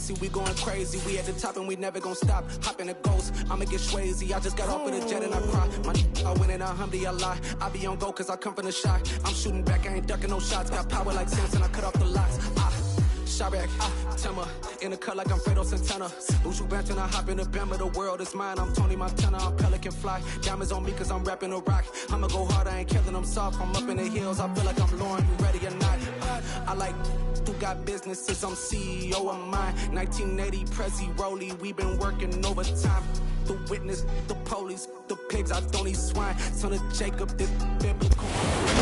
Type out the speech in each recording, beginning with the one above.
see we going crazy. We at the top and we never gonna stop. Hopping the ghost, I'ma get swayzy. I just got off of the jet and I cry. I win in a Humvee, I lie. I be on go cause I come from the shot. I'm shooting back, I ain't ducking no shots. Got power like Samson, I cut off the locks. Shabak, Timmer, in the cut like I'm Fredo Santana. Buju Banton, I hop in the Bama, the world is mine. I'm Tony Montana, I'm Pelican Fly. Diamonds on me cause I'm rapping a rock. I'ma go hard, I ain't killing them soft. I'm up in the hills, I feel like I'm Lauren, you ready or not? I like who got businesses, I'm CEO of mine. 1980 Prezi Rolly, we been working overtime. The witness, the police, the pigs, I don't eat swine. Son of Jacob, this biblical.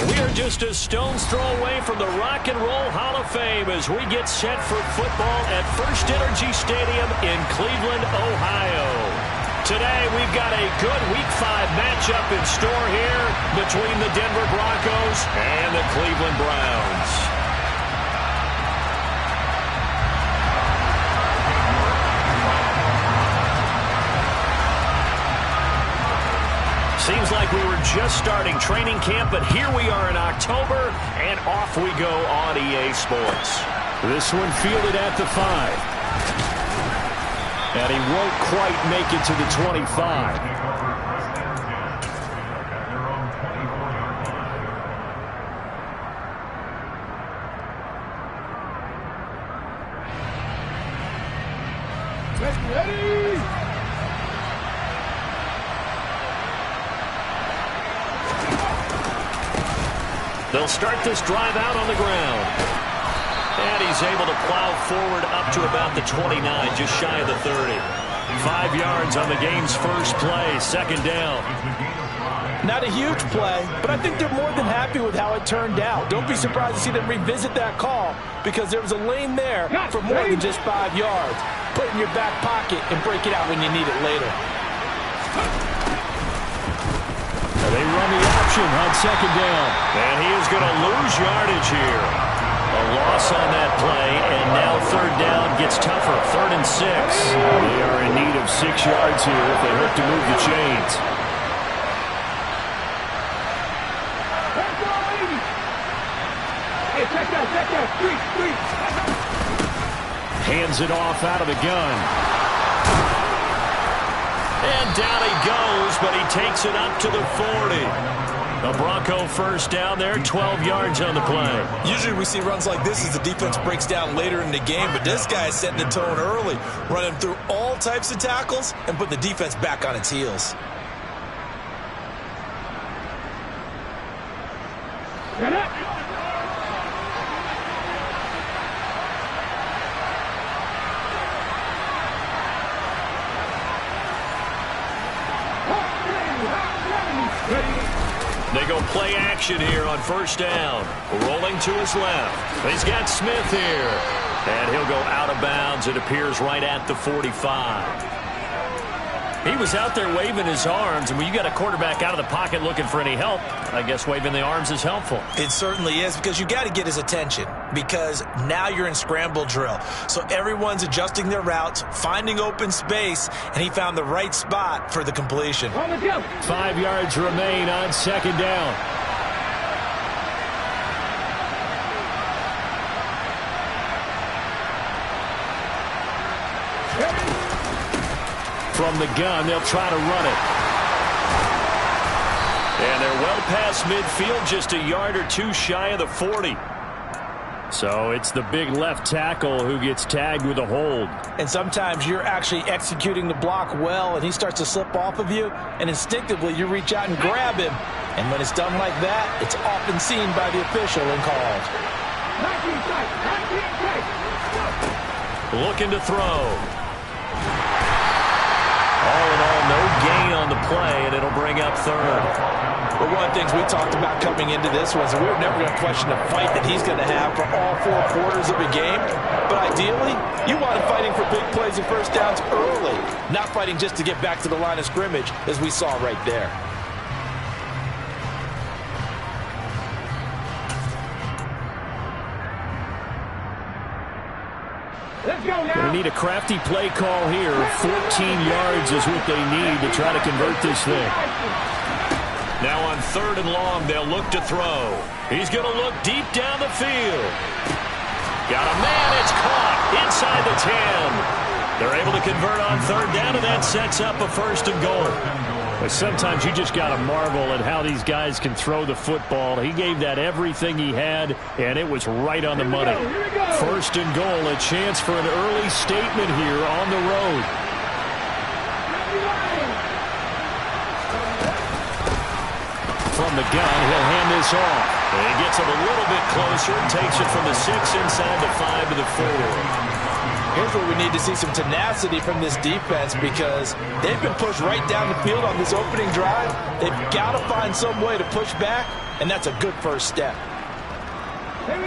We are just a stone's throw away from the Rock and Roll Hall of Fame as we get set for football at First Energy Stadium in Cleveland, Ohio. Today, we've got a good Week 5 matchup in store here between the Denver Broncos and the Cleveland Browns. Seems like we were just starting training camp, but here we are in October, and off we go on EA Sports. This one fielded at the 5. And he won't quite make it to the 25. They'll start this drive out on the ground. And he's able to plow forward up to about the 29, just shy of the 30. 5 yards on the game's first play, second down. Not a huge play, but I think they're more than happy with how it turned out. Don't be surprised to see them revisit that call because there was a lane there for more than just 5 yards. Put it in your back pocket and break it out when you need it later. They run the option on second down. And he is going to lose yardage here. A loss on that play, and now third down gets tougher. 3rd and 6. They are in need of 6 yards here if they hope to move the chains. Hands it off out of the gun. And down he goes, but he takes it up to the 40. A Bronco first down there, 12 yards on the play. Usually we see runs like this as the defense breaks down later in the game, but this guy is setting the tone early, running through all types of tackles and put the defense back on its heels. They go play action here on first down. Rolling to his left. He's got Smith here. And he'll go out of bounds. It appears right at the 45. He was out there waving his arms, and when you got a quarterback out of the pocket looking for any help, I guess waving the arms is helpful. It certainly is, because you got to get his attention, because now you're in scramble drill. So everyone's adjusting their routes, finding open space, and he found the right spot for the completion. 5 yards remain on second down. From the gun, they'll try to run it. And they're well past midfield, just a yard or two shy of the 40. So it's the big left tackle who gets tagged with a hold. And sometimes you're actually executing the block well, and he starts to slip off of you, and instinctively you reach out and grab him. And when it's done like that, it's often seen by the official and called. Looking to throw. All in all, no gain on the play, and it'll bring up third. But one of the things we talked about coming into this was that we were never going to question the fight that he's going to have for all 4 quarters of a game. But ideally, you want him fighting for big plays and first downs early, not fighting just to get back to the line of scrimmage, as we saw right there. They need a crafty play call here. 14 yards is what they need to try to convert this thing. Now on 3rd and long, they'll look to throw. He's going to look deep down the field. Got a man, it's caught inside the 10. convert on third down, and that sets up a first and goal. But sometimes you just got to marvel at how these guys can throw the football. He gave that everything he had, and it was right on the money. First and goal, a chance for an early statement here on the road. From the gun, he'll hand this off. And he gets it a little bit closer and takes it from the 6 inside the 5 to the 4. Here's where we need to see some tenacity from this defense because they've been pushed right down the field on this opening drive. They've got to find some way to push back, and that's a good first step.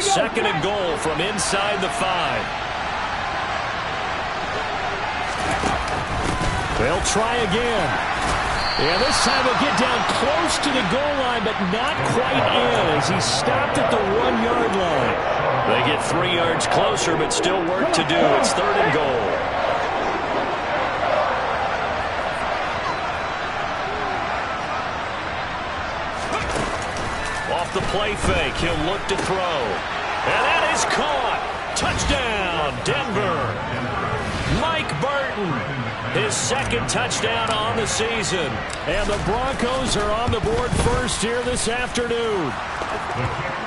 Second and goal from inside the 5. They'll try again. Yeah, this time he'll get down close to the goal line, but not quite in as he stopped at the 1-yard line. They get 3 yards closer, but still work to do. It's third and goal. Off the play fake, he'll look to throw. And that is caught. Touchdown, Denver. Mike Burton. His second touchdown on the season. And the Broncos are on the board first here this afternoon.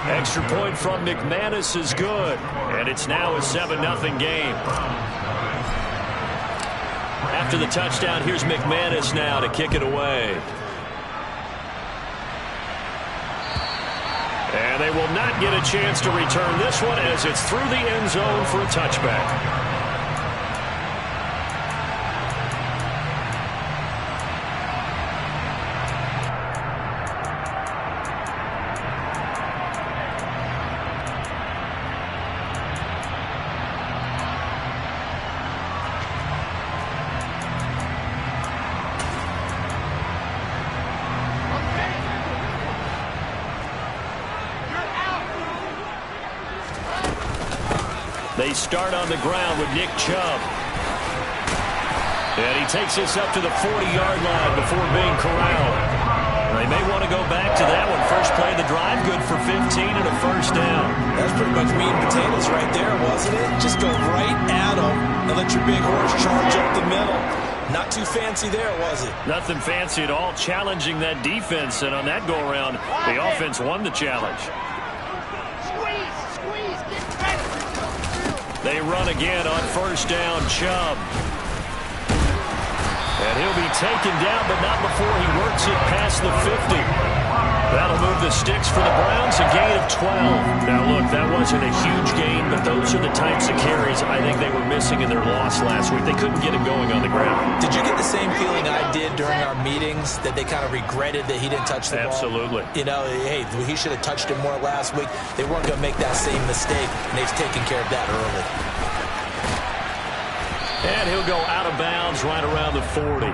Extra point from McManus is good. And it's now a 7-0 game. After the touchdown, here's McManus now to kick it away. And they will not get a chance to return this one as it's through the end zone for a touchback. They start on the ground with Nick Chubb. And he takes this up to the 40-yard line before being corralled. They may want to go back to that one. First play of the drive, good for 15 and a first down. That's pretty much meat and potatoes right there, wasn't it? Just go right at them and let your big horse charge up the middle. Not too fancy there, was it? Nothing fancy at all, challenging that defense. And on that go-around, the offense won the challenge. They run again on first down, Chubb. And he'll be taken down, but not before he works it past the 50. That'll move the sticks for the Browns, a gain of 12. Now, look, that wasn't a huge gain, but those are the types of carries I think they were missing in their loss last week. They couldn't get him going on the ground. Did you get the same feeling I did during our meetings, that they kind of regretted that he didn't touch the ball? Absolutely. You know, hey, he should have touched it more last week. They weren't going to make that same mistake, and they've taken care of that early. And he'll go out of bounds right around the 40.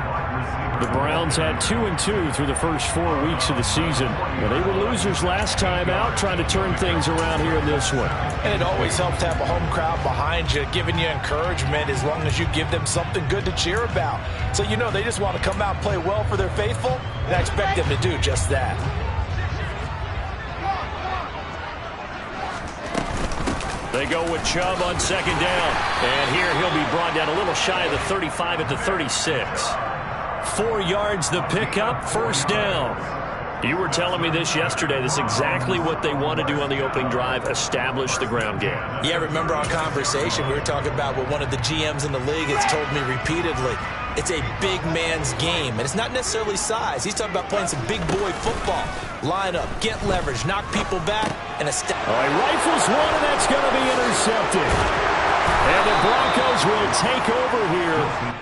The Browns had 2-2 through the first 4 weeks of the season. Well, they were losers last time out, trying to turn things around here in this one. And it always helps to have a home crowd behind you, giving you encouragement as long as you give them something good to cheer about. So, you know, they just want to come out and play well for their faithful, and I expect them to do just that. They go with Chubb on second down. And here he'll be brought down a little shy of the 35 at the 36. 4 yards the pickup, first down. You were telling me this yesterday. This is exactly what they want to do on the opening drive, establish the ground game. Yeah, remember our conversation? We were talking about what one of the GMs in the league has told me repeatedly. It's a big man's game, and it's not necessarily size. He's talking about playing some big boy football. Line up, get leverage, knock people back, and establish. All right, rifles one, and that's going to be intercepted. And the Broncos will take over here.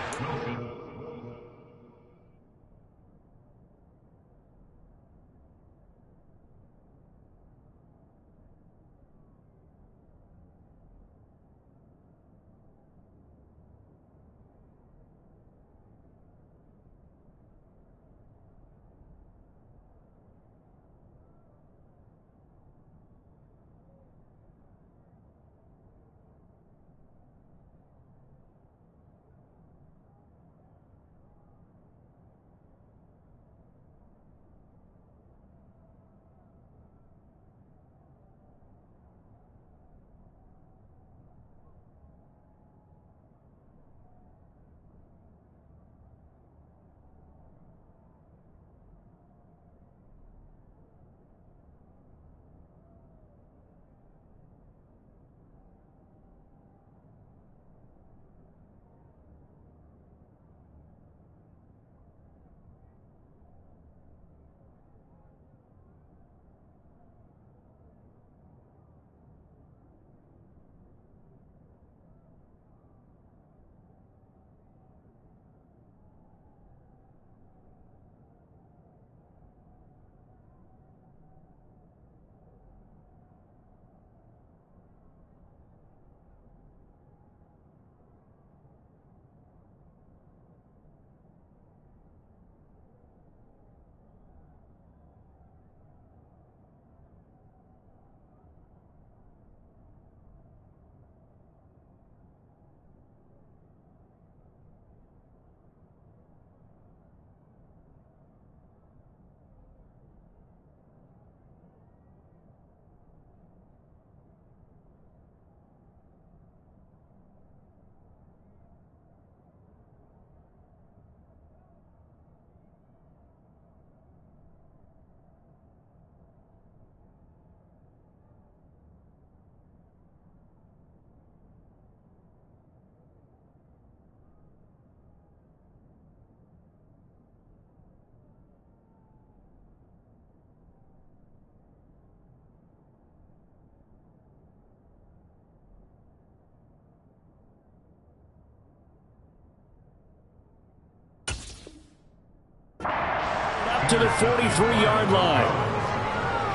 to the 43-yard line.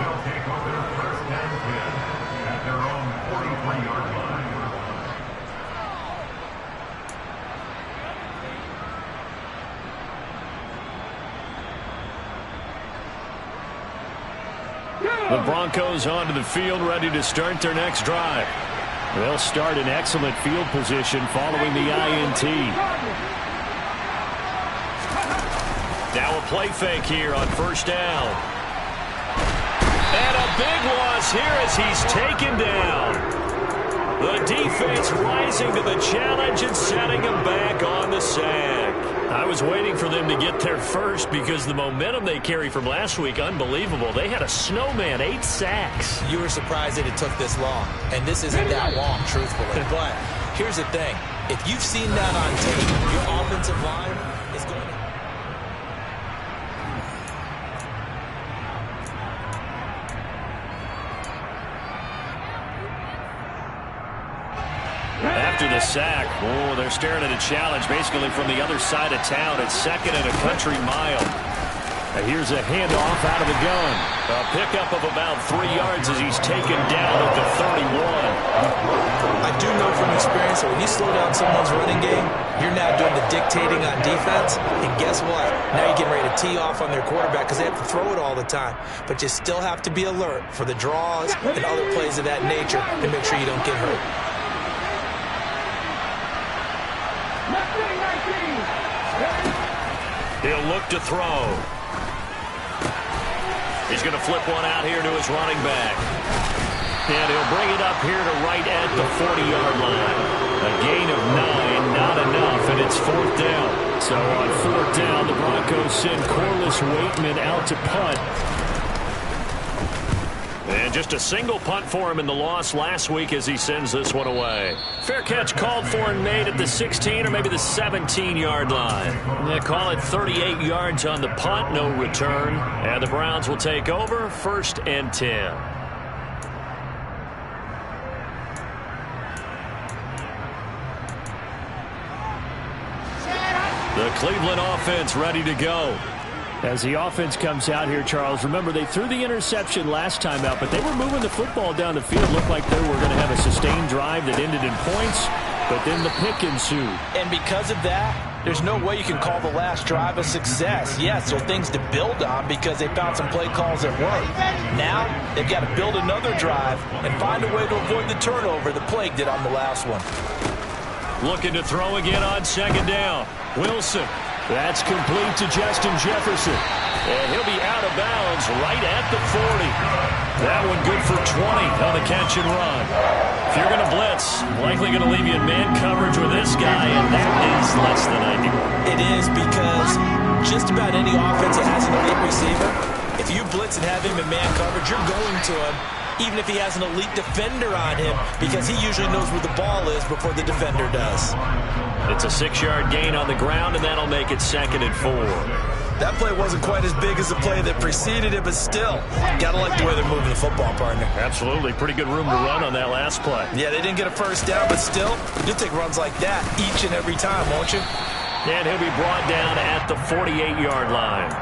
They'll take over first and 10 at their own 43-yard line. The Broncos onto the field, ready to start their next drive. They'll start in excellent field position following the INT. Now a play fake here on first down. And a big loss here as he's taken down. The defense rising to the challenge and setting him back on the sack. I was waiting for them to get there first because the momentum they carry from last week, unbelievable. They had a snowman, 8 sacks. You were surprised that it took this long, and this isn't that long, truthfully. But here's the thing. If you've seen that on tape, your offensive line is going to... After the sack, they're staring at a challenge basically from the other side of town. It's second and a country mile. Here's a handoff out of the gun. A pickup of about 3 yards as he's taken down at the 31. I do know from experience that when you slow down someone's running game, you're now doing the dictating on defense. And guess what? Now you're getting ready to tee off on their quarterback because they have to throw it all the time. But you still have to be alert for the draws and other plays of that nature to make sure you don't get hurt. He'll look to throw. He's going to flip one out here to his running back. And he'll bring it up here to right at the 40-yard line. A gain of 9, not enough, and it's 4th down. So on 4th down, the Broncos send Corliss Waitman out to punt. And just a single punt for him in the loss last week as he sends this one away. Fair catch called for and made at the 16 or maybe the 17-yard line. They call it 38 yards on the punt, no return. And the Browns will take over, 1st and 10. The Cleveland offense ready to go. As the offense comes out here, Charles, remember they threw the interception last time out, but they were moving the football down the field. Looked like they were going to have a sustained drive that ended in points, but then the pick ensued. And because of that, there's no way you can call the last drive a success. Yes, there are things to build on because they found some play calls that worked. Now, they've got to build another drive and find a way to avoid the turnover the Plague did on the last one. Looking to throw again on 2nd down. Wilson. That's complete to Justin Jefferson. And he'll be out of bounds right at the 40. That one good for 20 on the catch and run. If you're going to blitz, likely going to leave you in man coverage with this guy, and that is less than ideal. It is because just about any offense that has an elite receiver, if you blitz and have him in man coverage, you're going to him, even if he has an elite defender on him, because he usually knows where the ball is before the defender does. It's a 6-yard gain on the ground, and that'll make it 2nd and 4. That play wasn't quite as big as the play that preceded it, but still, gotta like the way they're moving the football, partner. Absolutely. Pretty good room to run on that last play. Yeah, they didn't get a first down, but still, you'll take runs like that each and every time, won't you? And he'll be brought down at the 48-yard line.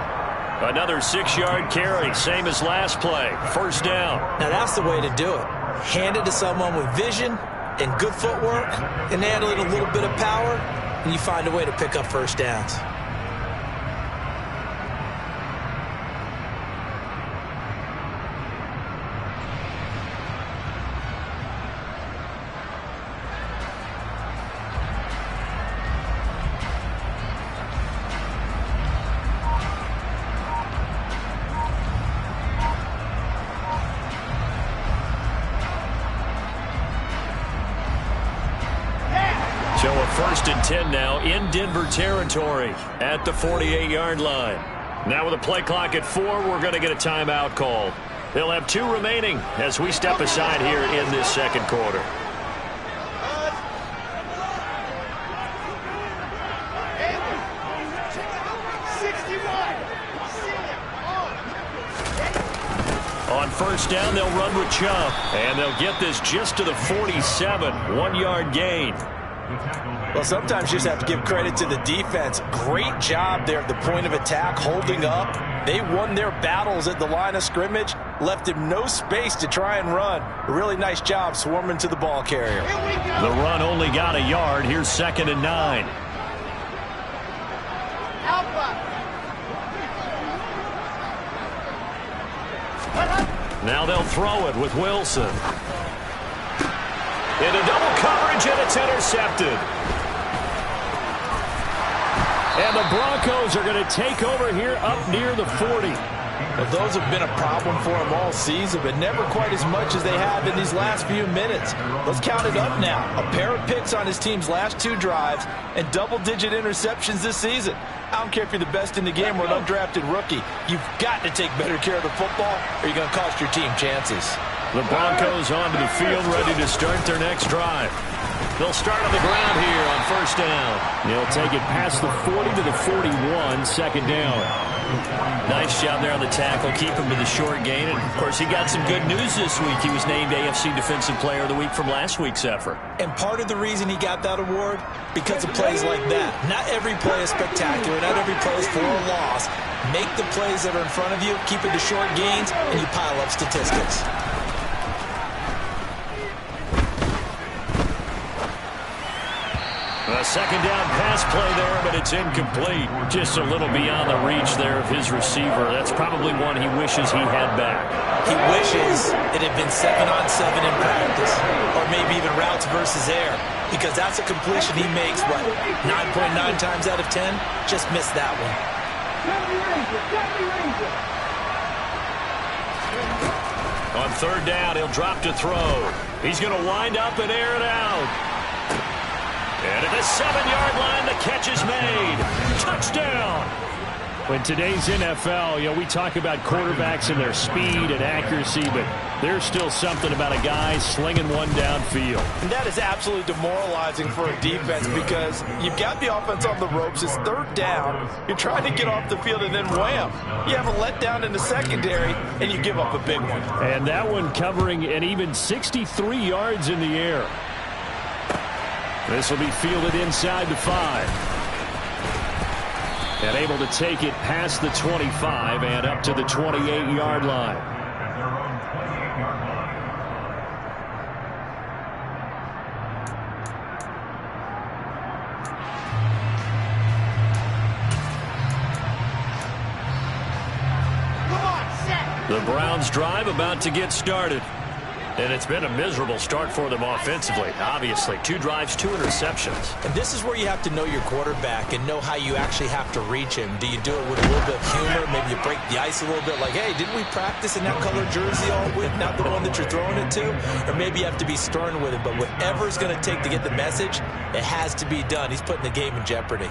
Another 6-yard carry, same as last play. 1st down. Now, that's the way to do it. Hand it to someone with vision and good footwork, and add a little bit of power, and you find a way to pick up first downs. So a 1st and 10 now in Denver territory at the 48-yard line. Now with a play clock at 4, we're going to get a timeout call. They'll have 2 remaining as we step aside here in this 2nd quarter. On 1st down, they'll run with Chubb, and they'll get this just to the 47, 1-yard gain. Well, sometimes you just have to give credit to the defense. Great job there at the point of attack, holding up. They won their battles at the line of scrimmage, left him no space to try and run. A really nice job swarming to the ball carrier. The run only got a yard. Here's 2nd and 9. Now they'll throw it with Wilson. Into double coverage, and it's intercepted. And the Broncos are going to take over here up near the 40. Well, those have been a problem for him all season, but never quite as much as they have in these last few minutes. Let's count it up now. A pair of picks on his team's last 2 drives and double-digit interceptions this season. I don't care if you're the best in the game or an undrafted rookie. You've got to take better care of the football or you're going to cost your team chances. The Broncos onto the field, ready to start their next drive. They'll start on the ground here on 1st down. They'll take it past the 40 to the 41, 2nd down. Nice job there on the tackle. Keep him to the short gain. And, of course, he got some good news this week. He was named AFC Defensive Player of the Week from last week's effort. And part of the reason he got that award, because of plays like that. Not every play is spectacular. Not every play is for a loss. Make the plays that are in front of you, keep it to short gains, and you pile up statistics. A 2nd down pass play there, but it's incomplete. Just a little beyond the reach there of his receiver. That's probably one he wishes he had back. He wishes it had been 7-on-7 in practice, or maybe even routes versus air, because that's a completion he makes, what, 9.9 times out of 10? Just missed that one. On 3rd down, he'll drop to throw. He's going to wind up and air it out. And at the 7-yard line, the catch is made. Touchdown. In today's NFL, we talk about quarterbacks and their speed and accuracy, but there's still something about a guy slinging one downfield. And that is absolutely demoralizing for a defense because you've got the offense on the ropes. It's 3rd down. You're trying to get off the field, and then wham, you have a letdown in the secondary, and you give up a big one. And that one covering an even 63 yards in the air. This will be fielded inside the 5. And able to take it past the 25 and up to the 28-yard line. At their own 28-yard line. The Browns drive about to get started. And it's been a miserable start for them offensively, obviously. 2 drives, 2 interceptions. And this is where you have to know your quarterback and know how you actually have to reach him. Do you do it with a little bit of humor? Maybe you break the ice a little bit like, hey, didn't we practice in that color jersey all week, not the one that you're throwing it to? Or maybe you have to be stern with him. But whatever it's going to take to get the message, it has to be done. He's putting the game in jeopardy.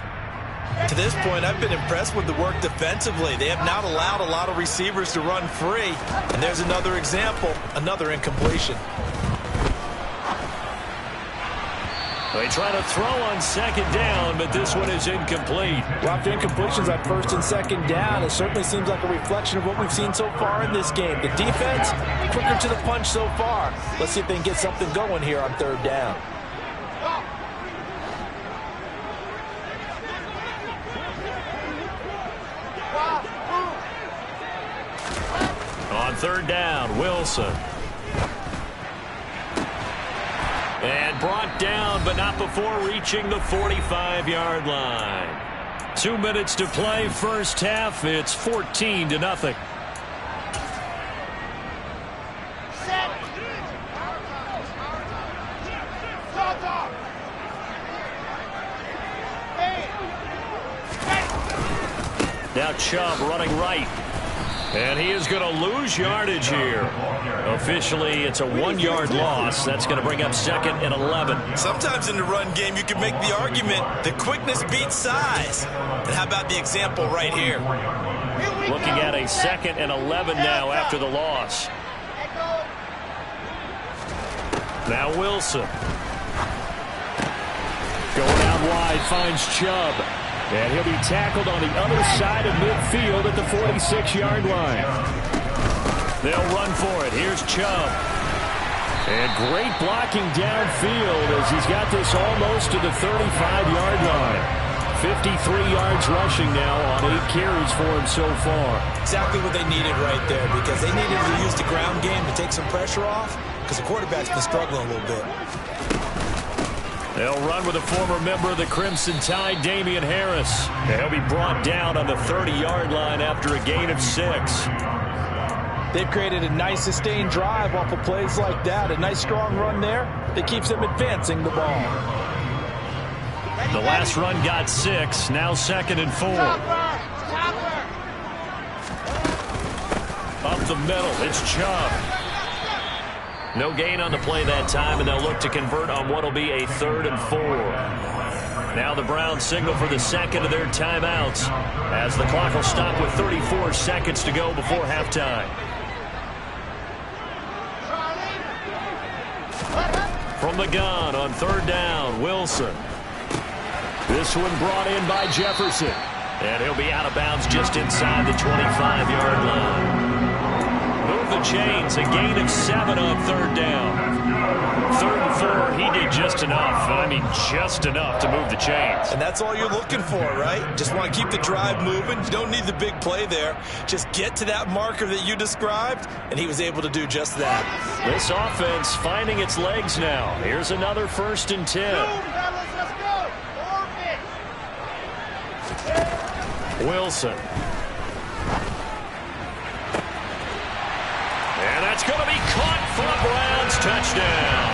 To this point, I've been impressed with the work defensively. They have not allowed a lot of receivers to run free. And there's another example, another incompletion. They try to throw on 2nd down, but this one is incomplete. Well, after incompletions on 1st and 2nd down, it certainly seems like a reflection of what we've seen so far in this game. The defense, quicker to the punch so far. Let's see if they can get something going here on 3rd down. On 3rd down, Wilson. And brought down, but not before reaching the 45-yard line. 2 minutes to play, 1st half. It's 14-0. Now Chubb running right. And he is going to lose yardage here. Officially, it's a 1-yard loss. That's going to bring up 2nd and 11. Sometimes in the run game, you can make the argument that quickness beats size. And how about the example right here? Looking at a 2nd and 11 now after the loss. Now Wilson. Going out wide, finds Chubb. And he'll be tackled on the other side of midfield at the 46-yard line. They'll run for it. Here's Chubb. And great blocking downfield as he's got this almost to the 35-yard line. 53 yards rushing now on 8 carries for him so far. Exactly what they needed right there, because they needed to use the ground game to take some pressure off, because the quarterback's been struggling a little bit. They'll run with a former member of the Crimson Tide, Damian Harris. And he'll be brought down on the 30-yard line after a gain of 6. They've created a nice sustained drive off of plays like that. A nice strong run there that keeps them advancing the ball. The last run got 6. Now 2nd and 4. Up the middle, it's Chubb. No gain on the play that time, and they'll look to convert on what will be a 3rd and 4. Now the Browns signal for the second of their timeouts as the clock will stop with 34 seconds to go before halftime. From the gun on 3rd down, Wilson. This one brought in by Jefferson. And he'll be out of bounds just inside the 25-yard line. Move the chains, a gain of 7 on 3rd down. 3rd and 4, he did just enough. I mean, just enough to move the chains. And that's all you're looking for, right? Just want to keep the drive moving. You don't need the big play there. Just get to that marker that you described, and he was able to do just that. This offense finding its legs now. Here's another 1st and 10. Wilson. And that's going to be caught for the Browns. Touchdown.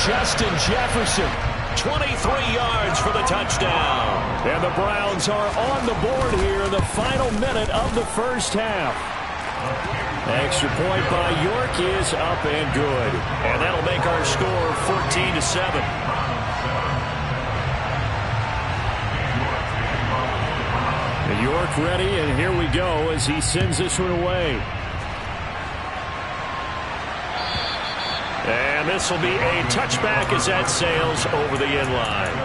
Justin Jefferson, 23 yards for the touchdown. And the Browns are on the board here in the final minute of the first half. Extra point by York is up and good. And that'll make our score 14-7. York ready, and here we go as he sends this one away. And this will be a touchback as that sails over the end line.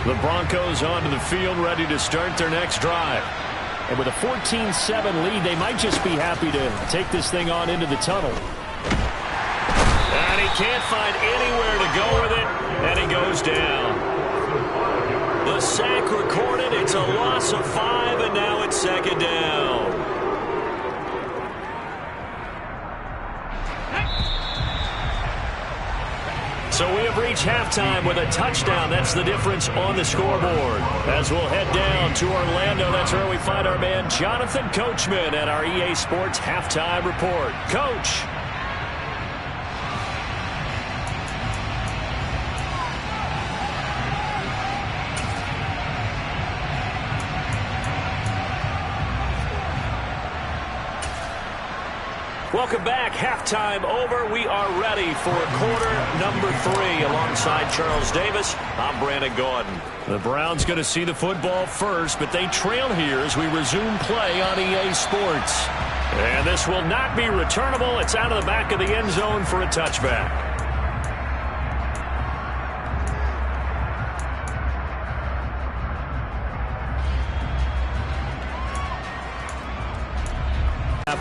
The Broncos onto the field, ready to start their next drive. And with a 14-7 lead, they might just be happy to take this thing on into the tunnel. And he can't find anywhere to go with it, and he goes down. The sack recorded. It's a loss of 5, and now it's 2nd down. So we have reached halftime with a touchdown. That's the difference on the scoreboard. As we'll head down to Orlando, that's where we find our man Jonathan Coachman at our EA Sports Halftime Report. Coach. Welcome back. Halftime over. We are ready for quarter number 3 alongside Charles Davis. I'm Brandon Gaudin. The Browns going to see the football first, but they trail here as we resume play on EA Sports. And this will not be returnable. It's out of the back of the end zone for a touchback.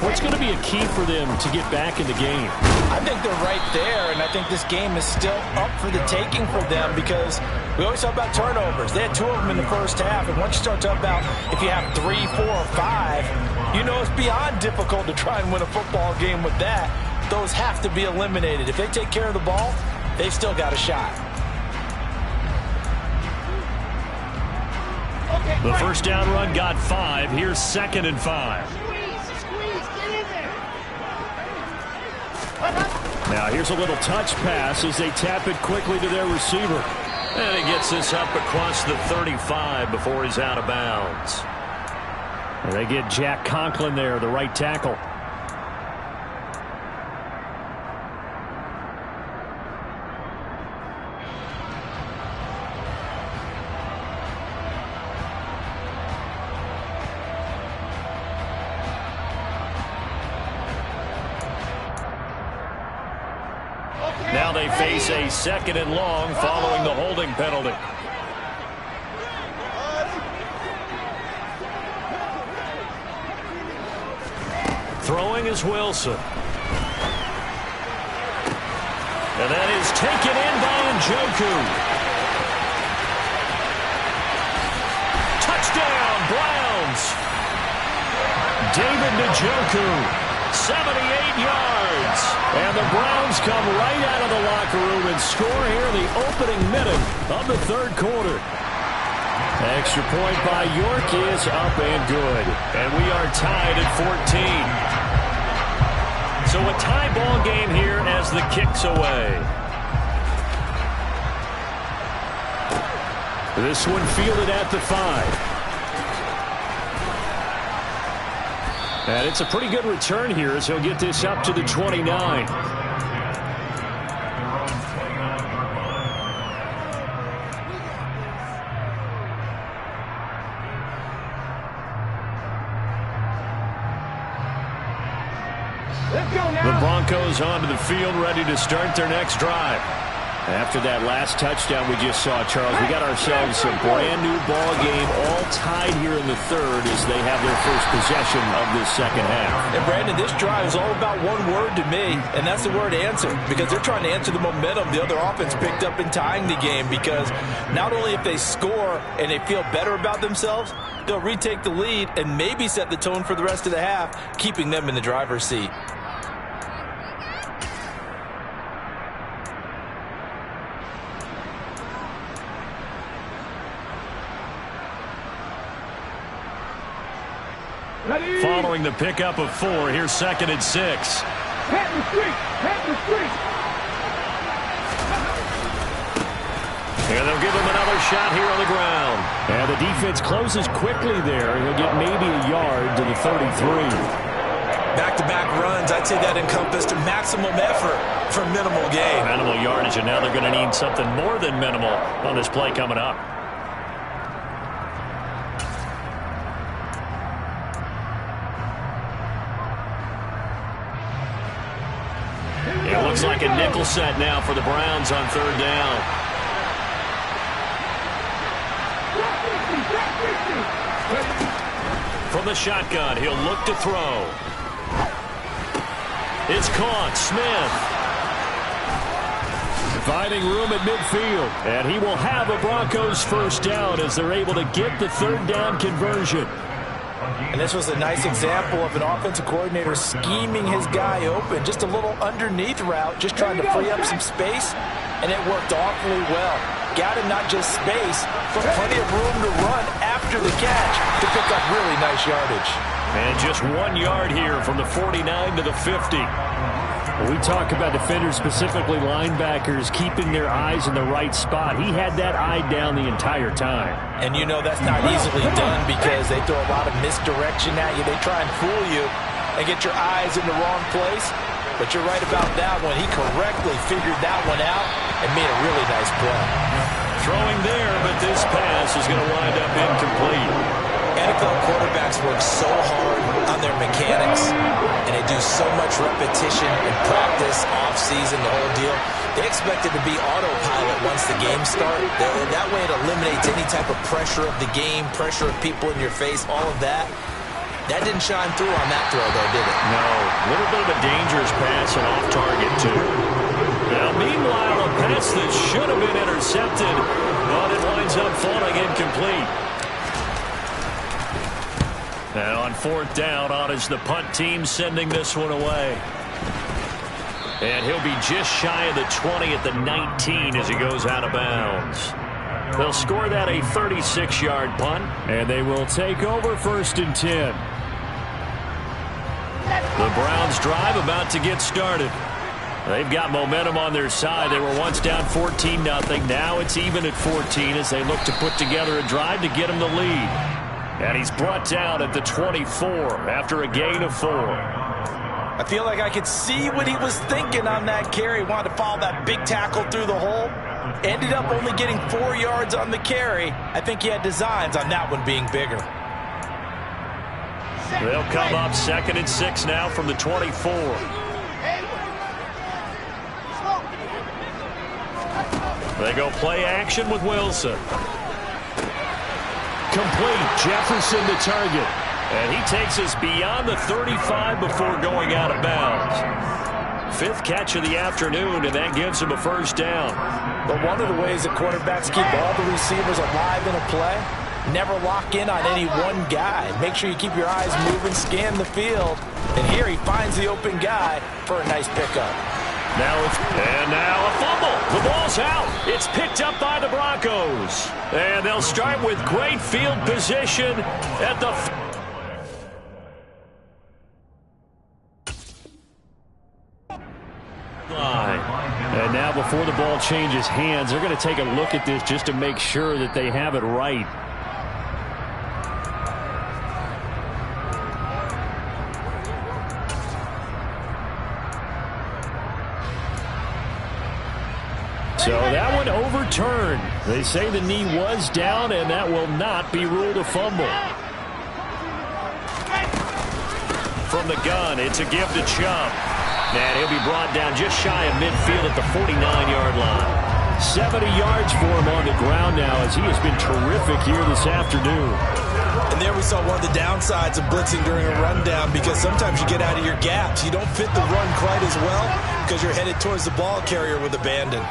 What's going to be a key for them to get back in the game? I think they're right there, and I think this game is still up for the taking for them because we always talk about turnovers. They had 2 of them in the first half, and once you start talking about if you have 3, 4, or 5, you know it's beyond difficult to try and win a football game with that. Those have to be eliminated. If they take care of the ball, they've still got a shot. The first down run got 5. Here's 2nd and 5. Now here's a little touch pass as they tap it quickly to their receiver. And he gets this up across the 35 before he's out of bounds. And they get Jack Conklin there, the right tackle. Now they face a 2nd and long following the holding penalty. Throwing is Wilson. And that is taken in by Njoku. Touchdown, Browns. David Njoku, 78 yards. And the Browns come right out of the locker room and score here in the opening minute of the 3rd quarter. Extra point by York is up and good. And we are tied at 14. So a tie ball game here as the kick's away. This one fielded at the 5. And it's a pretty good return here as he'll get this up to the 29. The Broncos onto the field, ready to start their next drive. After that last touchdown we just saw, Charles, we got ourselves a brand new ball game, all tied here in the 3rd as they have their first possession of this 2nd half. And Brandon, this drive is all about one word to me, and that's the word answer, because they're trying to answer the momentum the other offense picked up in tying the game, because not only if they score and they feel better about themselves, they'll retake the lead and maybe set the tone for the rest of the half, keeping them in the driver's seat. Following the pickup of 4, here's 2nd and 6. Pat the street! Pat the street! And they'll give him another shot here on the ground. And the defense closes quickly there. He'll get maybe a yard to the 33. Back-to-back runs, I'd say that encompassed maximum effort for minimal gain. Minimal yardage, and now they're going to need something more than minimal on this play coming up. It looks like a nickel set now for the Browns on 3rd down. From the shotgun, he'll look to throw. It's caught. Smith. Finding room at midfield. And he will have a Broncos 1st down as they're able to get the 3rd down conversion. And this was a nice example of an offensive coordinator scheming his guy open. Just a little underneath route, just trying to free up some space, and it worked awfully well. Got him not just space, but plenty of room to run after the catch to pick up really nice yardage. And just 1 yard here from the 49 to the 50. When we talk about defenders, specifically linebackers, keeping their eyes in the right spot, he had that eye down the entire time. And you know that's not easily done because they throw a lot of misdirection at you. They try and fool you and get your eyes in the wrong place. But you're right about that one. He correctly figured that one out and made a really nice play. Throwing there, but this pass is going to wind up incomplete. NFL quarterbacks work so hard on their mechanics, and they do so much repetition and practice off-season, the whole deal. They expect it to be autopilot once the game starts. That way it eliminates any type of pressure of the game, pressure of people in your face, all of that. That didn't shine through on that throw, though, did it? No. A little bit of a dangerous pass and off target, too. Now, meanwhile, a pass that should have been intercepted, but it winds up falling incomplete. And on 4th down, on is the punt team sending this one away. And he'll be just shy of the 20 at the 19 as he goes out of bounds. They'll score that a 36-yard punt, and they will take over 1st and 10. The Browns drive about to get started. They've got momentum on their side. They were once down 14-0. Now it's even at 14 as they look to put together a drive to get them the lead. And he's brought down at the 24 after a gain of 4. I feel like I could see what he was thinking on that carry. Wanted to follow that big tackle through the hole. Ended up only getting 4 yards on the carry. I think he had designs on that one being bigger. They'll come up 2nd and 6 now from the 24. They go play action with Wilson. Complete. Jefferson the target. And he takes us beyond the 35 before going out of bounds. Fifth catch of the afternoon, and that gives him a first down. But one of the ways that quarterbacks keep all the receivers alive in a play, never lock in on any one guy. Make sure you keep your eyes moving, scan the field. And here he finds the open guy for a nice pickup. Now a fumble. The ball's out. It's picked up by the Broncos. And they'll start with great field position at the line. And now before the ball changes hands, they're going to take a look at this just to make sure that they have it right. So that one overturned. They say the knee was down, and that will not be ruled a fumble. From the gun, it's a give to Chubb. And he'll be brought down just shy of midfield at the 49-yard line. 70 yards for him on the ground now as he has been terrific here this afternoon. And there we saw one of the downsides of blitzing during a rundown, because sometimes you get out of your gaps. You don't fit the run quite as well because you're headed towards the ball carrier with abandon.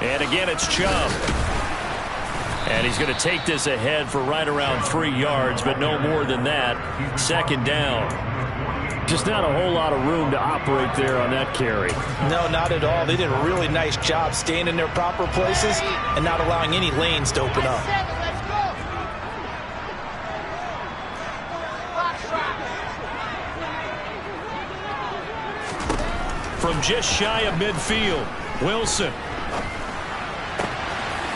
And again, it's Chubb. And he's going to take this ahead for right around 3 yards, but no more than that. Second down. Just not a whole lot of room to operate there on that carry. No, not at all. They did a really nice job staying in their proper places and not allowing any lanes to open up. From just shy of midfield, Wilson.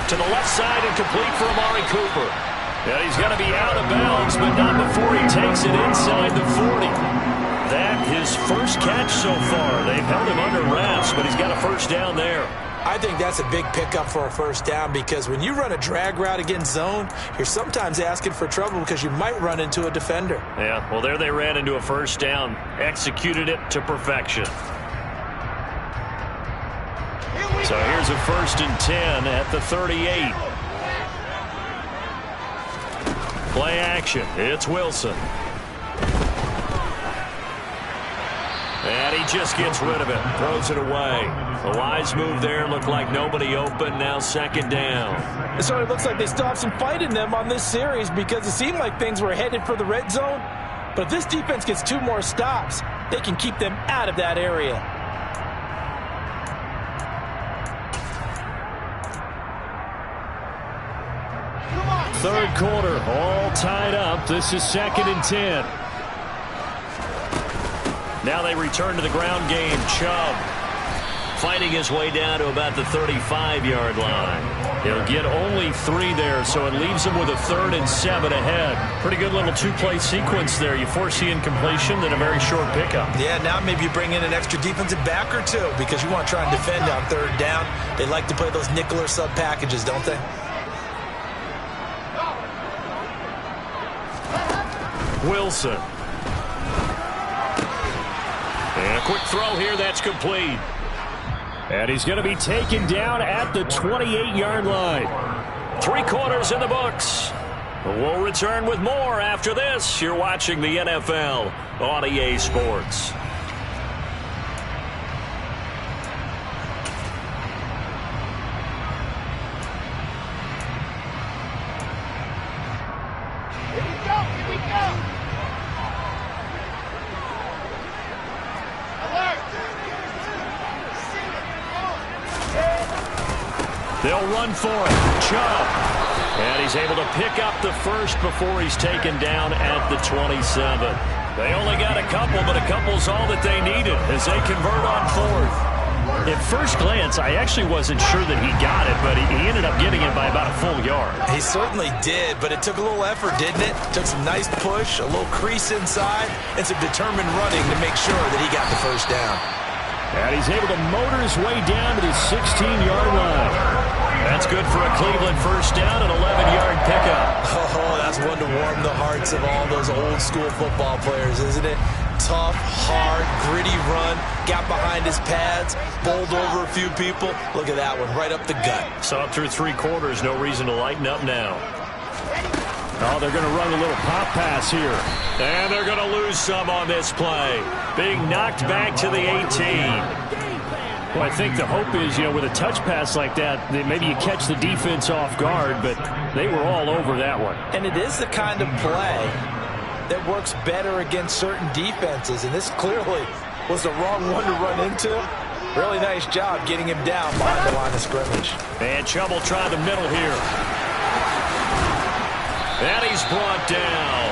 To the left side and complete for Amari Cooper. And he's going to be out of bounds, but not before he takes it inside the 40. That his first catch so far. They've held him under wraps, but he's got a first down there. I think that's a big pickup for a first down, because when you run a drag route against zone, you're sometimes asking for trouble because you might run into a defender. Yeah, well, there they ran into a first down. Executed it to perfection. So here's a 1st and 10 at the 38. Play action. It's Wilson. And he just gets rid of it. Throws it away. A wise move there. Looked like nobody open. Now second down. So it looks like they still have some fight in them on this series, because it seemed like things were headed for the red zone. But if this defense gets 2 more stops, they can keep them out of that area. Third quarter, all tied up. This is 2nd and 10. Now they return to the ground game. Chubb fighting his way down to about the 35-yard line. He'll get only 3 there, so it leaves him with a 3rd and 7 ahead. Pretty good little 2-play sequence there. You foresee incompletion, then a very short pickup. Yeah, now maybe you bring in an extra defensive back or 2, because you want to try and defend on 3rd down. They like to play those nickel or sub packages, don't they? Wilson. And a quick throw here, that's complete. And he's going to be taken down at the 28-yard line. 3 quarters in the books. We'll return with more after this. You're watching the NFL on EA Sports. They'll run for it. Chubb. And he's able to pick up the first before he's taken down at the 27. They only got a couple, but a couple's all that they needed as they convert on 4th. At first glance, I actually wasn't sure that he got it, but he ended up getting it by about a full yard. He certainly did, but it took a little effort, didn't it? Took some nice push, a little crease inside, and some determined running to make sure that he got the first down. And he's able to motor his way down to the 16-yard line. That's good for a Cleveland first down, an 11-yard pickup. Oh, that's one to warm the hearts of all those old-school football players, isn't it? tough, hard, gritty run. Got behind his pads, bowled over a few people. Look at that one, right up the gut. Saw it through 3 quarters. No reason to lighten up now. Oh, they're going to run a little pop pass here. And they're going to lose some on this play. Being knocked back to the 18. Well, I think the hope is, with a touch pass like that, that maybe you catch the defense off guard, but they were all over that one. And it is the kind of play that works better against certain defenses, and this clearly was the wrong one to run into. Really nice job getting him down behind the line of scrimmage. And Chubb will try the middle here. And he's brought down.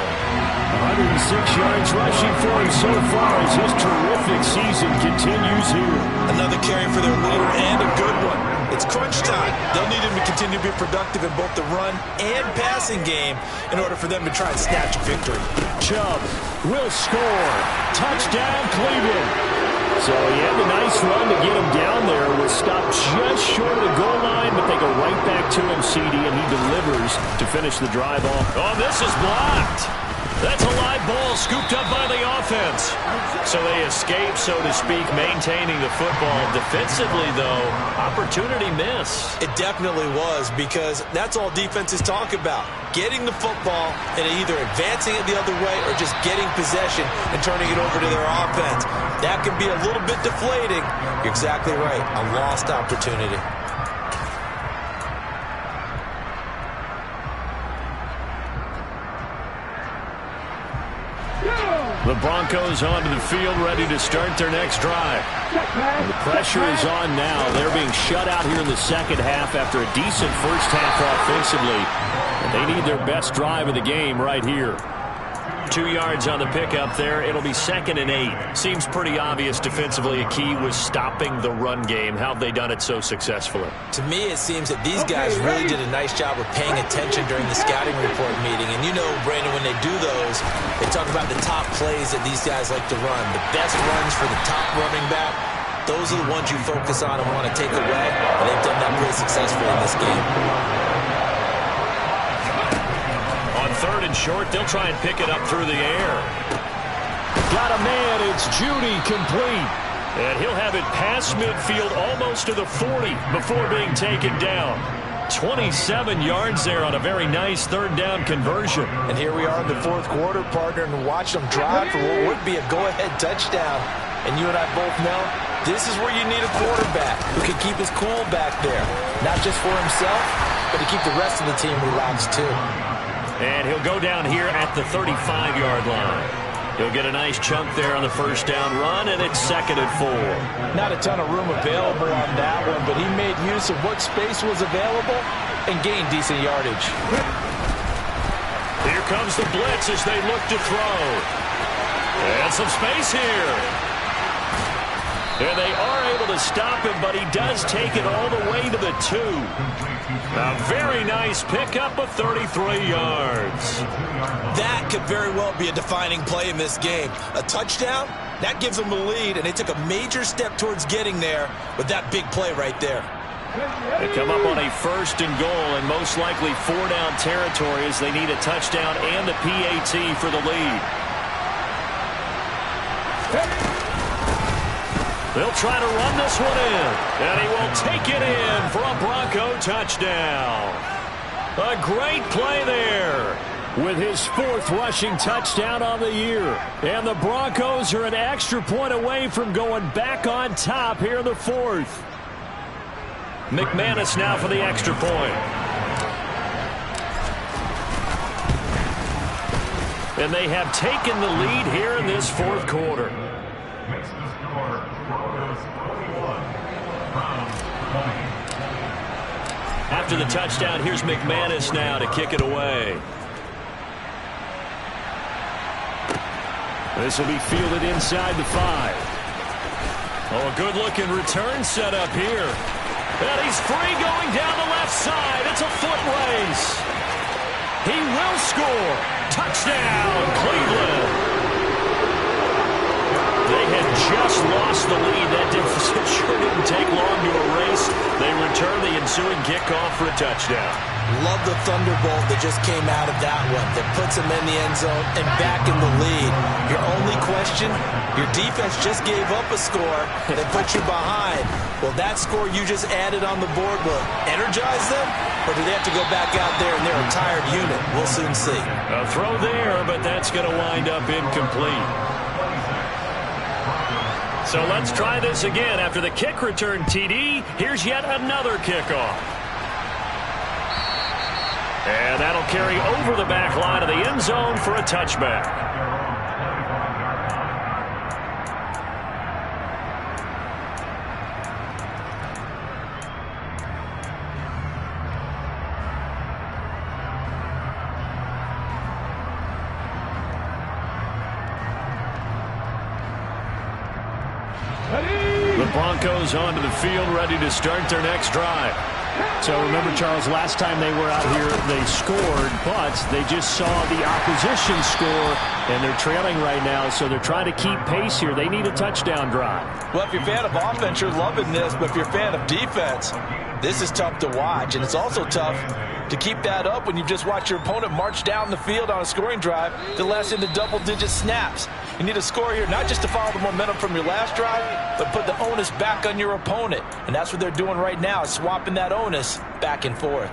106 yards rushing for him so far as his terrific season continues here. Another carry for their leader and a good one. It's crunch time. They'll need him to continue to be productive in both the run and passing game in order for them to try and snatch a victory. Chubb will score. Touchdown, Cleveland. So he had a nice run to get him down there. Was stopped just short of the goal line, but they go right back to him, CD, and he delivers to finish the drive off. Oh, this is blocked. That's a live ball scooped up by the offense. So they escape, so to speak, maintaining the football. Defensively, though, opportunity miss. It definitely was, because that's all defenses talk about. Getting the football and either advancing it the other way or just getting possession and turning it over to their offense. That can be a little bit deflating. You're exactly right. A lost opportunity. The Broncos onto the field, ready to start their next drive. And the pressure is on now. They're being shut out here in the second half after a decent first half offensively. And they need their best drive of the game right here. 2 yards on the pickup there. It'll be 2nd and 8. Seems pretty obvious defensively a key was stopping the run game. How have they done it so successfully? To me, it seems that these guys really did a nice job of paying attention during the scouting report meeting. And you know, Brandon, when they do those, they talk about the top plays that these guys like to run. The best runs for the top running back. Those are the ones you focus on and want to take away. And they've done that pretty successfully in this game. 3rd and short, they'll try and pick it up through the air. Got a man, it's Judy, complete. And he'll have it past midfield almost to the 40 before being taken down. 27 yards there on a very nice 3rd down conversion. And here we are in the 4th quarter, partner, and watch them drive for what would be a go-ahead touchdown. And you and I both know this is where you need a quarterback who can keep his cool back there. Not just for himself, but to keep the rest of the team relaxed too. And he'll go down here at the 35-yard line. He'll get a nice chunk there on the first down run, and it's 2nd and 4. Not a ton of room available on that one, but he made use of what space was available and gained decent yardage. Here comes the blitz as they look to throw. And some space here. And they are able to stop him, but he does take it all the way to the 2. A very nice pickup of 33 yards. That could very well be a defining play in this game. A touchdown, that gives them the lead, and they took a major step towards getting there with that big play right there. They come up on a 1st and goal, and most likely 4-down territory as they need a touchdown and a PAT for the lead. They'll try to run this one in, and he will take it in for a Bronco touchdown. A great play there with his 4th rushing touchdown on the year. And the Broncos are an extra point away from going back on top here in the 4th. McManus now for the extra point. And they have taken the lead here in this 4th quarter. After the touchdown, here's McManus now to kick it away. This will be fielded inside the 5. Oh, a good-looking return set up here. And he's free going down the left side. It's a foot race. He will score. Touchdown, Cleveland. They had just lost the lead. That deficit sure didn't take long to erase. They return the ensuing kickoff for a touchdown. Love the thunderbolt that just came out of that one. That puts them in the end zone and back in the lead. Your only question, your defense just gave up a score that put you behind. Well, that score you just added on the board will energize them, or do they have to go back out there and they're a tired unit? We'll soon see. A throw there, but that's going to wind up incomplete. So let's try this again. After the kick return TD, here's yet another kickoff. And that'll carry over the back line of the end zone for a touchback. The Broncos onto the field, ready to start their next drive. So remember, Charles, last time they were out here, they scored, but they just saw the opposition score, and they're trailing right now, so they're trying to keep pace here. They need a touchdown drive. Well, if you're a fan of offense, you're loving this, but if you're a fan of defense, this is tough to watch, and it's also tough to keep that up when you've just watched your opponent march down the field on a scoring drive that lasts into double-digit snaps. You need a score here, not just to follow the momentum from your last drive, but put the onus back on your opponent. And that's what they're doing right now, swapping that onus back and forth.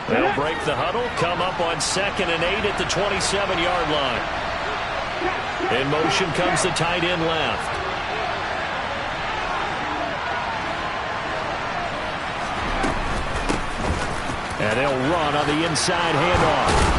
They'll break the huddle, come up on 2nd and 8 at the 27-yard line. In motion comes the tight end left. And they'll run on the inside handoff.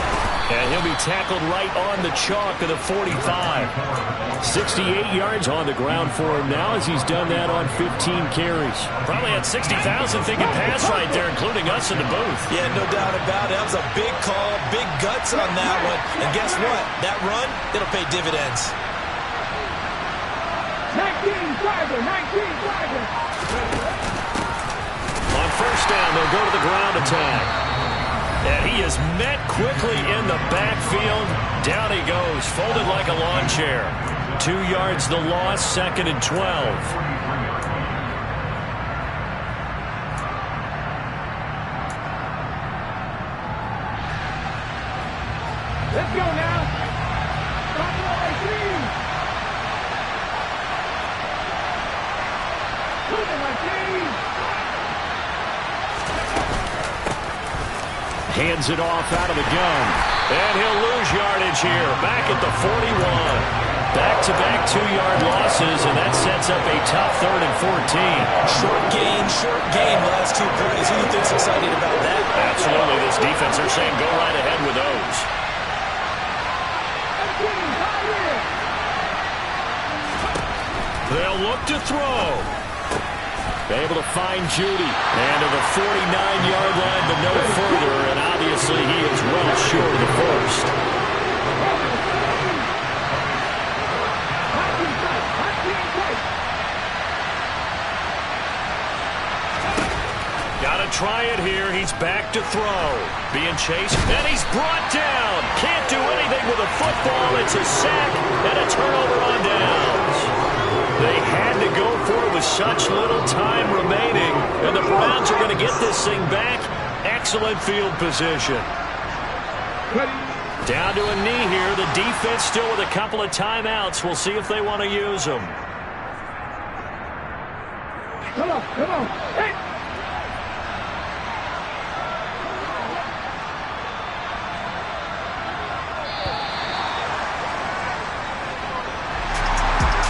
And he'll be tackled right on the chalk of the 45. 68 yards on the ground for him now as he's done that on 15 carries. Probably had 60,000 thinking pass right there, including us in the booth. Yeah, no doubt about it. That was a big call, big guts on that one. And guess what? That run, it'll pay dividends. 19 Tiger, 19 Tiger. On first down, they'll go to the ground attack. And he is met quickly in the backfield. Down he goes, folded like a lawn chair. 2 yards the loss, 2nd and 12. Let's go now. Hands it off out of the gun. And he'll lose yardage here. Back at the 41. Back-to-back 2-yard losses, and that sets up a tough 3rd and 14. Short gain, last 2 plays. Who do you think's excited about that? Absolutely. This defense, they're saying go right ahead with those. They'll look to throw. Able to find Judy. And to the 49-yard line, but no further. And obviously he is well short of the first. Got to try it here. He's back to throw. Being chased. And he's brought down. Can't do anything with a football. It's a sack and a turnover on downs. They had to go for it with such little time remaining. And the Browns are going to get this thing back. Excellent field position. Down to a knee here. The defense still with a couple of timeouts. We'll see if they want to use them. Come on, come on. Hey.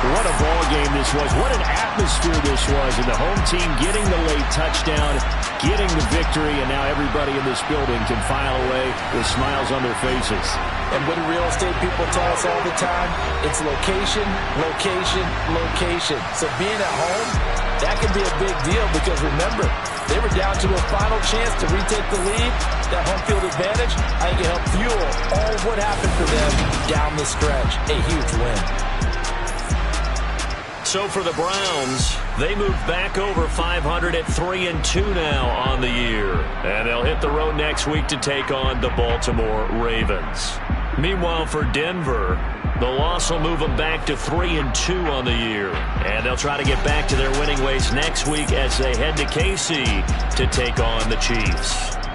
What a ball game this was. What an atmosphere this was. And the home team getting the late touchdown, getting the victory, and now everybody in this building can file away with smiles on their faces. And what do real estate people tell us all the time? It's location, location, location. So being at home, that can be a big deal because remember, they were down to a final chance to retake the lead. That home field advantage, I think it helped fuel all of what happened for them down the stretch. A huge win. So for the Browns, they move back over 500 at 3-2 now on the year. And they'll hit the road next week to take on the Baltimore Ravens. Meanwhile, for Denver, The loss will move them back to 3-2 on the year. And they'll try to get back to their winning ways next week as they head to KC to take on the Chiefs.